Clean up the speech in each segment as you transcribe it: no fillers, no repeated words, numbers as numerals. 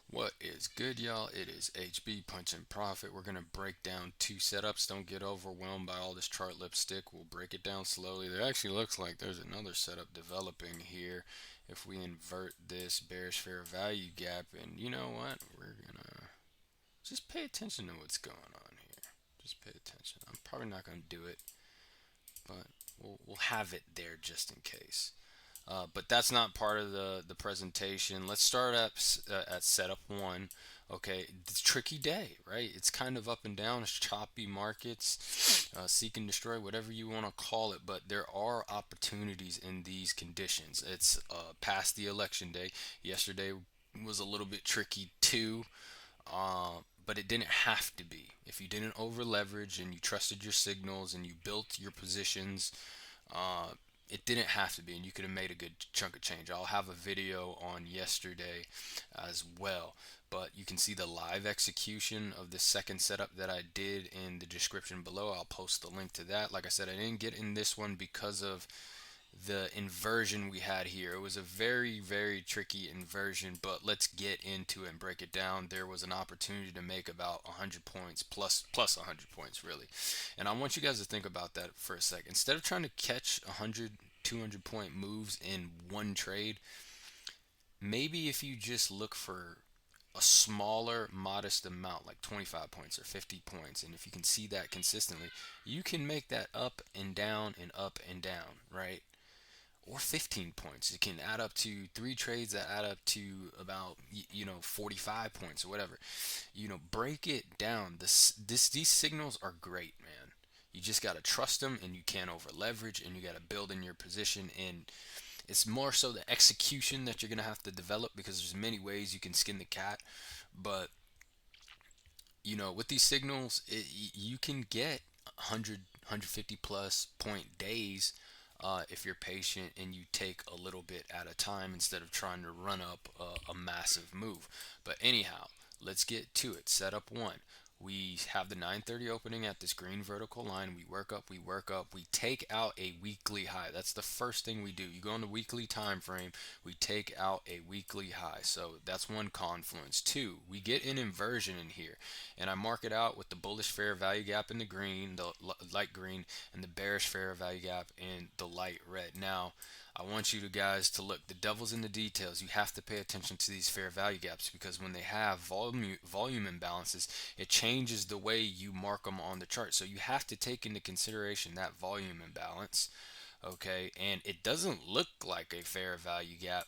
What is good, y'all? It is HB Punch and Profit. We're going to break down two setups. Don't get overwhelmed by all this chart lipstick. We'll break it down slowly. There actually looks like there's another setup developing here. If we invert this bearish fair value gap, and you know what? We're going to just pay attention to what's going on here. Just pay attention. I'm probably not going to do it, but we'll have it there just in case. But that's not part of the presentation. Let's start at setup one. Okay, it's a tricky day, right? It's kind of up and down. It's choppy markets, seek and destroy, whatever you want to call it. But there are opportunities in these conditions. It's past the election day. Yesterday was a little bit tricky too, but it didn't have to be. If you didn't over leverage and you trusted your signals and you built your positions, uh, it didn't have to be, and you could have made a good chunk of change. I'll have a video on yesterday as well, but you can see the live execution of the second setup that I did in the description below. I'll post the link to that. Like I said, I didn't get in this one because of the inversion we had here. It was a very, very tricky inversion, but let's get into it and break it down. There was an opportunity to make about 100 points, plus 100 points, really. And I want you guys to think about that for a second. Instead of trying to catch 100, 200 point moves in one trade, maybe if you just look for a smaller, modest amount, like 25 points or 50 points, and if you can see that consistently, you can make that up and down, right? Or 15 points. It can add up to three trades that add up to about 45 points or whatever. Break it down. These signals are great, man. You just got to trust them, and you can't over leverage, and you got to build in your position. And it's more so the execution that you're going to have to develop, because there's many ways you can skin the cat. But with these signals, you can get 100, 150 plus point days, if you're patient and you take a little bit at a time instead of trying to run up a massive move. But anyhow, let's get to it. Setup one. We have the 930 opening at this green vertical line. We work up, we work up, we take out a weekly high. That's the first thing we do. You go on the weekly time frame, we take out a weekly high. So that's one confluence. Two, we get an inversion in here, and I mark it out with the bullish fair value gap in the green, the light green, and the bearish fair value gap in the light red. Now, I want you to guys to look. The devil's in the details. You have to pay attention to these fair value gaps, because when they have volume imbalances, it changes the way you mark them on the chart. So you have to take into consideration that volume imbalance. Okay, and it doesn't look like a fair value gap.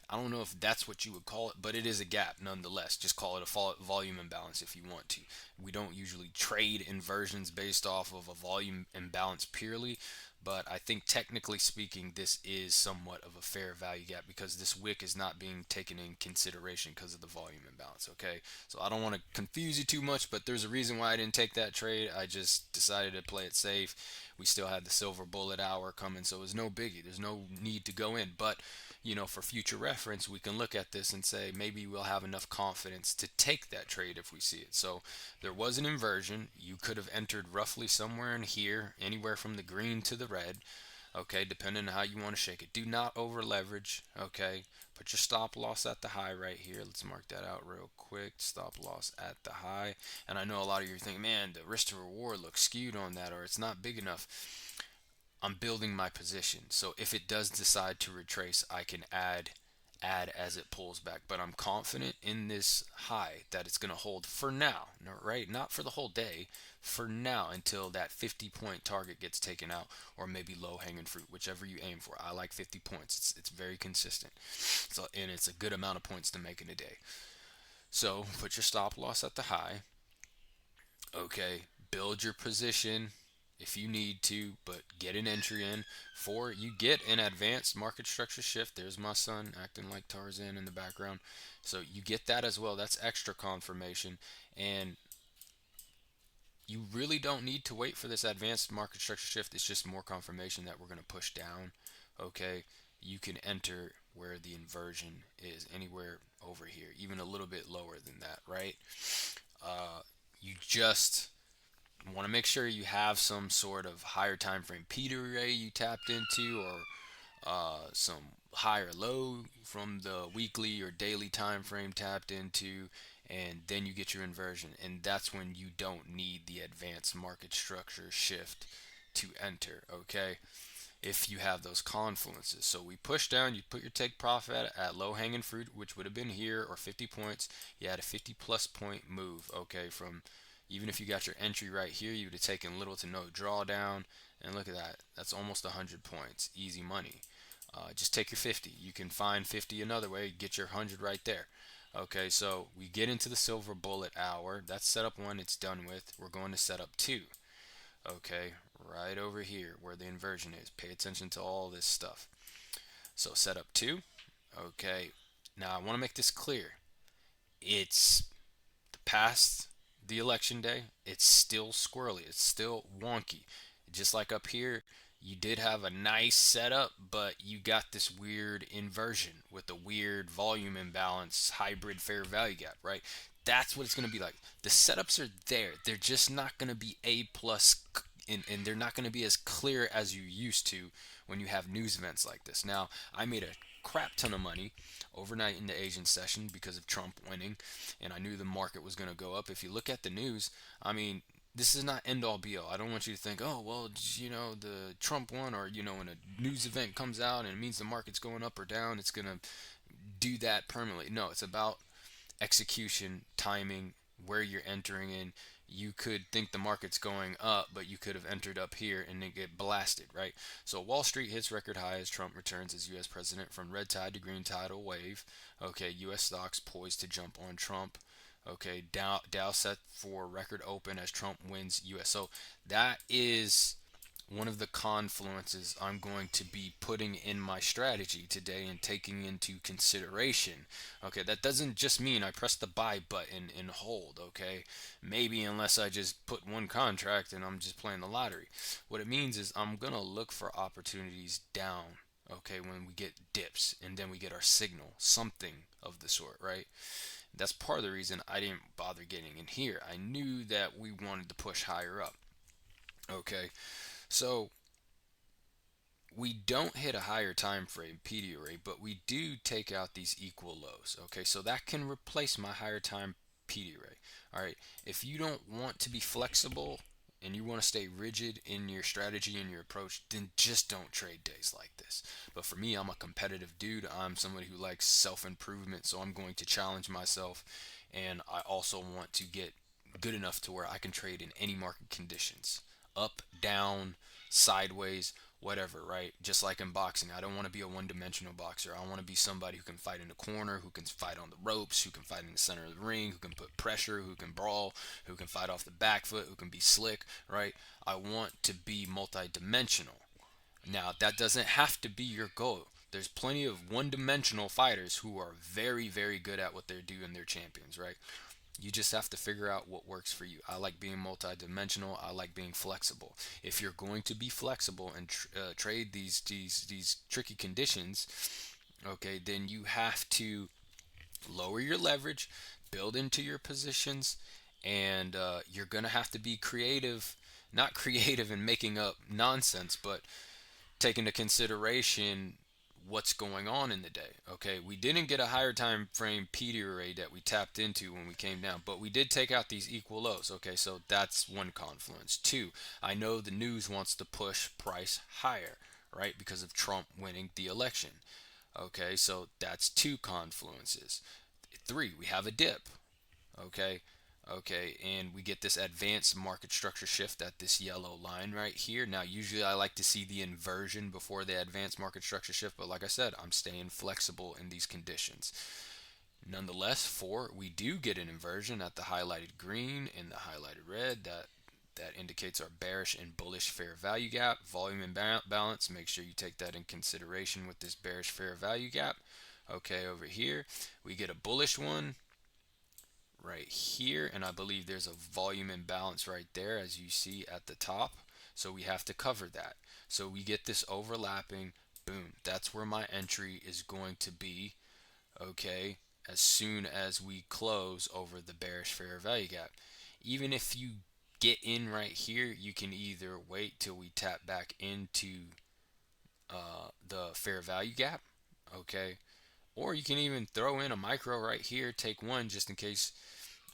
I don't know if that's what you would call it, but it is a gap nonetheless. Just call it a volume imbalance if you want to. We don't usually trade inversions based off of a volume imbalance purely, but I think technically speaking, this is somewhat of a fair value gap, because this wick is not being taken in consideration because of the volume imbalance. Okay, so I don't want to confuse you too much, but there's a reason why I didn't take that trade. I just decided to play it safe. We still had the silver bullet hour coming, so it was no biggie. There's no need to go in, but for future reference, we can look at this and say maybe we'll have enough confidence to take that trade if we see it. So there was an inversion. You could have entered roughly somewhere in here, anywhere from the green to the red. Okay, depending on how you want to shake it. Do not over leverage. Okay, put your stop loss at the high right here. Let's mark that out real quick. Stop loss at the high. And I know a lot of you are thinking, man, the risk to reward looks skewed on that, or it's not big enough. I'm building my position. So if it does decide to retrace, I can add as it pulls back. But I'm confident in this high that it's going to hold for now, right? Not for the whole day, for now, until that 50-point target gets taken out, or maybe low hanging fruit, whichever you aim for. I like 50 points. It's very consistent. So, and it's a good amount of points to make in a day. So put your stop loss at the high. Okay, build your position if you need to, but get an entry in for you get an advanced market structure shift. There's my son acting like Tarzan in the background. So you get that as well. That's extra confirmation. And you really don't need to wait for this advanced market structure shift. It's just more confirmation that we're going to push down. Okay, you can enter where the inversion is, anywhere over here, even a little bit lower than that, right? You just want to make sure you have some sort of higher time frame Peter Ray you tapped into, or some higher low from the weekly or daily time frame tapped into, and then you get your inversion, and that's when you don't need the advanced market structure shift to enter. Okay, if you have those confluences. So we push down, you put your take profit at low hanging fruit, which would have been here, or 50 points. You had a 50 plus point move, okay, from even if you got your entry right here, you would have taken little to no drawdown. And look at that, that's almost 100 points, easy money. Just take your 50. You can find 50 another way, get your 100 right there. Okay, so we get into the silver bullet hour. That's setup one, it's done with. We're going to setup two. Okay, right over here where the inversion is. Pay attention to all this stuff. So setup two. Okay, now I want to make this clear. It's past the election day. It's still squirrely. It's still wonky. Just like up here, you did have a nice setup, but you got this weird inversion with a weird volume imbalance, hybrid fair value gap, right? That's what it's going to be like. The setups are there. They're just not going to be A plus, and they're not going to be as clear as you used to when you have news events like this. Now, I made a crap ton of money overnight in the Asian session because of Trump winning, and I knew the market was going to go up. If you look at the news, I mean, this is not end all be all. I don't want you to think, oh, well, the Trump won, or, when a news event comes out and it means the market's going up or down, it's going to do that permanently. No, it's about execution, timing, where you're entering in. You could think the market's going up, but you could have entered up here and then get blasted, right? So Wall Street hits record high as Trump returns as U.S. president from red tide to green tidal wave. Okay, U.S. stocks poised to jump on Trump. Okay, Dow set for record open as Trump wins U.S. So that is one of the confluences I'm going to be putting in my strategy today and taking into consideration. Okay, that doesn't just mean I press the buy button and hold, okay? Maybe unless I just put one contract and I'm just playing the lottery. What it means is I'm going to look for opportunities down, okay, when we get dips and then we get our signal, something of the sort, right? That's part of the reason I didn't bother getting in here. I knew that we wanted to push higher up, okay? So we don't hit a higher time frame PD array, but we do take out these equal lows. Okay, so that can replace my higher time PD array. All right, if you don't want to be flexible and you want to stay rigid in your strategy and your approach, then just don't trade days like this. But for me, I'm a competitive dude. I'm somebody who likes self improvement, so I'm going to challenge myself, and I also want to get good enough to where I can trade in any market conditions, up, down, sideways, whatever, right? Just like in boxing, I don't want to be a one-dimensional boxer. I want to be somebody who can fight in the corner, who can fight on the ropes, who can fight in the center of the ring, who can put pressure, who can brawl, who can fight off the back foot, who can be slick, right? I want to be multi-dimensional. Now, that doesn't have to be your goal. There's plenty of one-dimensional fighters who are very, very good at what they do and they're champions, right? You just have to figure out what works for you. I like being multidimensional. I like being flexible. If you're going to be flexible and trade these tricky conditions, okay, then you have to lower your leverage, build into your positions, and you're gonna have to be creative. Not creative in making up nonsense, but take into consideration what's going on in the day. Okay, we didn't get a higher time frame PD array that we tapped into when we came down, but we did take out these equal lows. Okay, so that's one confluence. Two, I know the news wants to push price higher, right, because of Trump winning the election. Okay, so that's two confluences. Three, we have a dip. Okay, okay, and we get this advanced market structure shift at this yellow line right here. Now usually I like to see the inversion before the advanced market structure shift, but like I said, I'm staying flexible in these conditions. Nonetheless, four, we do get an inversion at the highlighted green and the highlighted red. That indicates our bearish and bullish fair value gap. Volume and balance, make sure you take that in consideration with this bearish fair value gap. Okay, over here we get a bullish one right here, and I believe there's a volume imbalance right there, as you see at the top, so we have to cover that. So we get this overlapping, boom, that's where my entry is going to be, okay, as soon as we close over the bearish fair value gap. Even if you get in right here, you can either wait till we tap back into the fair value gap. Okay, or you can even throw in a micro right here, take one just in case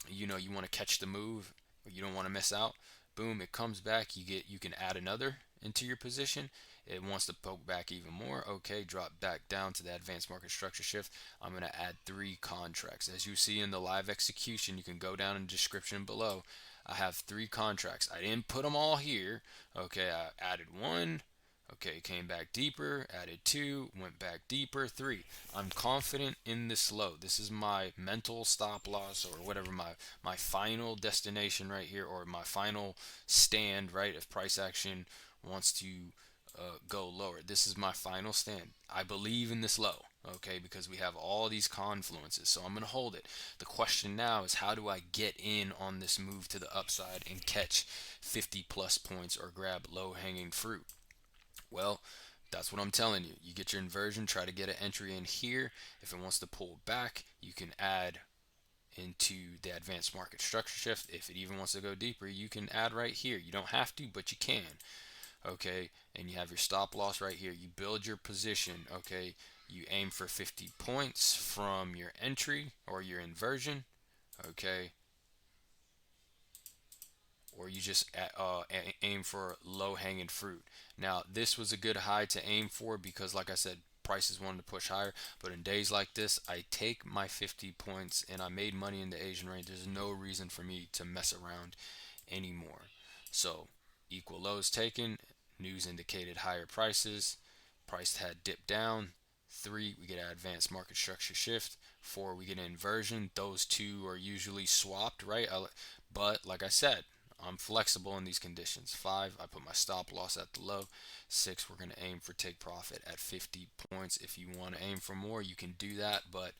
you want to catch the move or you don't want to miss out. Boom, it comes back. You can add another into your position. It wants to poke back even more. Okay, drop back down to the advanced market structure shift. I'm going to add 3 contracts. As you see in the live execution, you can go down in the description below. I have 3 contracts. I didn't put them all here. Okay, I added one. Okay, came back deeper, added 2, went back deeper, 3. I'm confident in this low. This is my mental stop loss, or whatever, my final destination right here, or my final stand, right? If price action wants to go lower, this is my final stand. I believe in this low, okay, because we have all these confluences. So I'm going to hold it. The question now is, how do I get in on this move to the upside and catch 50 plus points or grab low hanging fruit? Well, that's what I'm telling you. You get your inversion, try to get an entry in here. If it wants to pull back, you can add into the advanced market structure shift. If it even wants to go deeper, you can add right here. You don't have to, but you can. Okay, and you have your stop loss right here. You build your position. Okay, you aim for 50 points from your entry or your inversion. Okay, or you just aim for low hanging fruit. Now, this was a good high to aim for because, like I said, prices wanted to push higher. But in days like this, I take my 50 points and I made money in the Asian range. There's no reason for me to mess around anymore. So, equal lows taken, news indicated higher prices. Price had dipped down. 3, we get an advanced market structure shift. 4, we get an inversion. Those two are usually swapped, right? But like I said, I'm flexible in these conditions. 5, I put my stop loss at the low. 6, we're going to aim for take profit at 50 points. If you want to aim for more, you can do that, but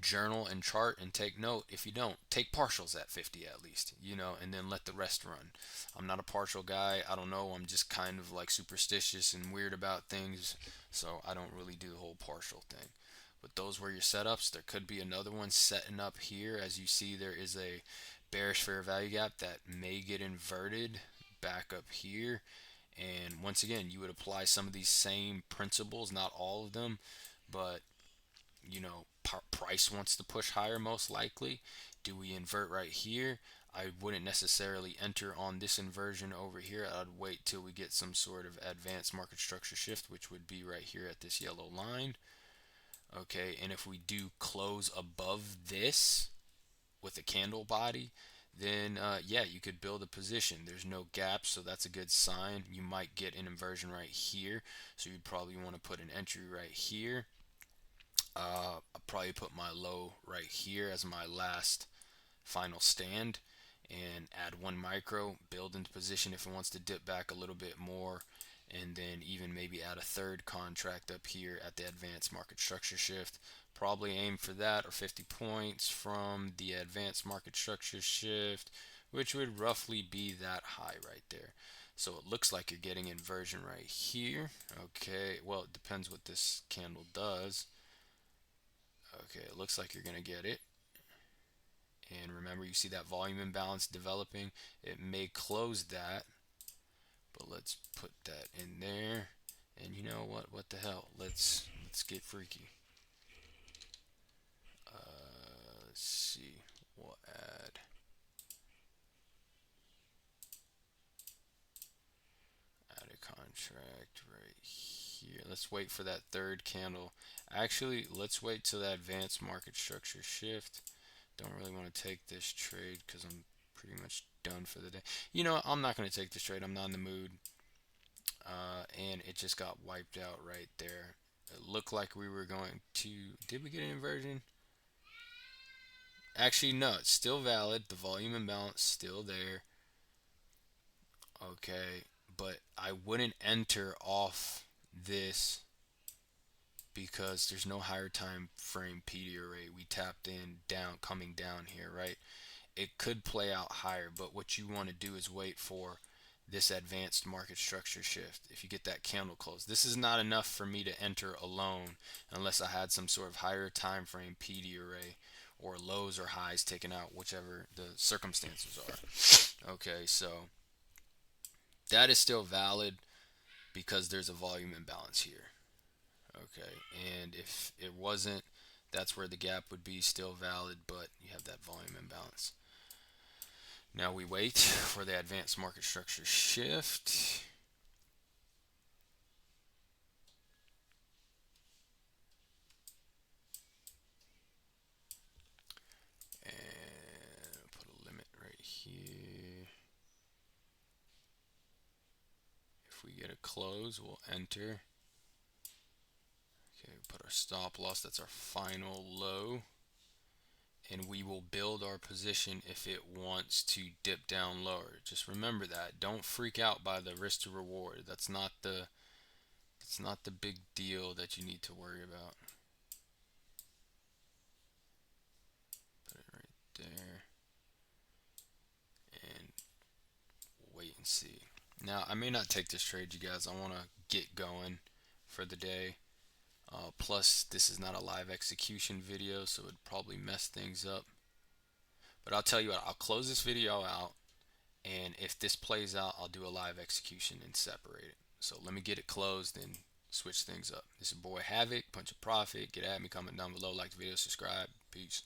journal and chart and take note. If you don't, take partials at 50 at least, and then let the rest run. I'm not a partial guy. I don't know. I'm just kind of like superstitious and weird about things, so I don't really do the whole partial thing. But those were your setups. There could be another one setting up here. As you see, there is a bearish fair value gap that may get inverted back up here. And once again, you would apply some of these same principles, not all of them, but price wants to push higher most likely. Do we invert right here? I wouldn't necessarily enter on this inversion over here. I'd wait till we get some sort of advanced market structure shift, which would be right here at this yellow line. Okay, and if we do close above this with a candle body, then yeah, you could build a position. There's no gap, so that's a good sign. You might get an inversion right here, so you'd probably want to put an entry right here. I'll probably put my low right here as my last final stand and add 1 micro, build into position if it wants to dip back a little bit more, and then even maybe add a 3rd contract up here at the advanced market structure shift. Probably aim for that, or 50 points from the advanced market structure shift, which would roughly be that high right there. So it looks like you're getting inversion right here. Okay, well, it depends what this candle does. Okay, it looks like you're going to get it. And remember, you see that volume imbalance developing. It may close that, but let's put that in there. And you know what the hell? Let's get freaky. Let's see. We'll add a contract right here. Let's wait for that 3rd candle. Actually, let's wait till that advanced market structure shift. Don't really want to take this trade because I'm pretty much done for the day. I'm not going to take this trade. I'm not in the mood. And it just got wiped out right there. It looked like we were going to... Did we get an inversion? Actually, no. It's still valid. The volume imbalance still there. Okay. But I wouldn't enter off this because there's no higher time frame PDR rate. We tapped in down, coming down here, right? It could play out higher, but what you want to do is wait for this advanced market structure shift. If you get that candle close, this is not enough for me to enter alone unless I had some sort of higher time frame PDR or lows or highs taken out, whichever the circumstances are. Okay, so that is still valid. because there's a volume imbalance here. Okay, and if it wasn't, that's where the gap would be still valid, but you have that volume imbalance. Now we wait for the advanced market structure shift. And put a limit right here. If we get a close, we'll enter. Okay, put our stop loss, that's our final low. And we will build our position if it wants to dip down lower. Just remember that. Don't freak out by the risk to reward. It's not the big deal that you need to worry about. Put it right there. And wait and see. Now, I may not take this trade, you guys. I want to get going for the day. Plus, this is not a live execution video, so it'd probably mess things up. But I'll tell you what, I'll close this video out, and if this plays out, I'll do a live execution and separate it. So let me get it closed and switch things up. This is your boy Havoc, Punch a Profit. Get at me, comment down below, like the video, subscribe. Peace.